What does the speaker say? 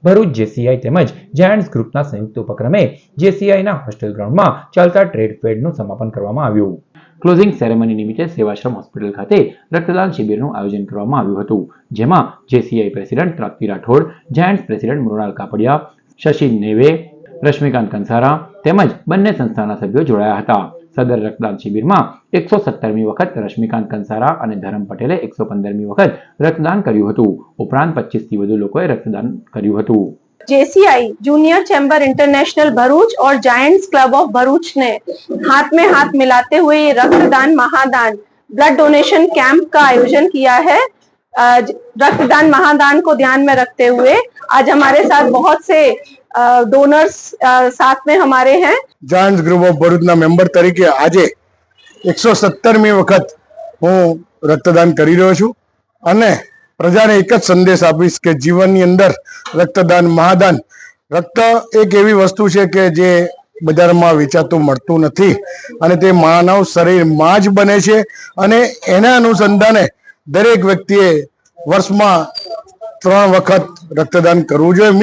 Bharuch JCI તેમજ Giants ગ્રુપના સંયુક્ત ઉપક્રમે જેસીઆઈના હોસ્ટેલ ગ્રાઉન્ડમાં ચાલતા ટ્રેડ ફેરનું સમાપન કરવામાં આવ્યું. ક્લોઝિંગ સેરેમની નિમિત્તે સેવાશ્રમ હોસ્પિટલ ખાતે રક્તદાન શિબિરનું આયોજન કરવામાં આવ્યું હતું, જેમાં JCI president Trapti Rathod, Giants president Mrunal Kapadia, Shashi Neve, Rashmikant Kansara તેમજ બંને સંસ્થાના સભ્યો જોડાયા હતા. સદર રક્તદાન શિબિરમાં 117મી વખત રશ્મિકાંત કંસારા અને ધરમ પટેલે 115મી વખત રક્તદાન કર્યું હતું. ઉપરાંત 25થી વધુ લોકોએ રક્તદાન કર્યું હતું. JCI junior chamber international Bharuch और जायंट्स क्लब ऑफ भरूच ने हाथ में हाथ मिलाते हुए ये रक्तदान महादान ब्लड डोनेशन कैंप का आयोजन किया है। रक्तदान महादान को ध्यान में रखते हुए आज हमारे साथ बहुत से डोनर्स साथ में हमारे हैं। जायंट्स ग्रुप ऑफ भरूच ना मेंबर तरीके आज 117મી વખત હું રક્તદાન કરી રહ્યો છું અને પ્રજાને એક જ સંદેશ આપીશ કે જીવનની અંદર રક્તદાન મહાદાન રક્ત એક એવી વસ્તુ છે કે જે બજારમાં વેચાતું મળતું નથી અને તે માનવ શરીરમાં જ બને છે અને એના અનુસંધાને દરેક વ્યક્તિએ વર્ષમાં 3 વખત રક્તદાન કરવું જોઈએ.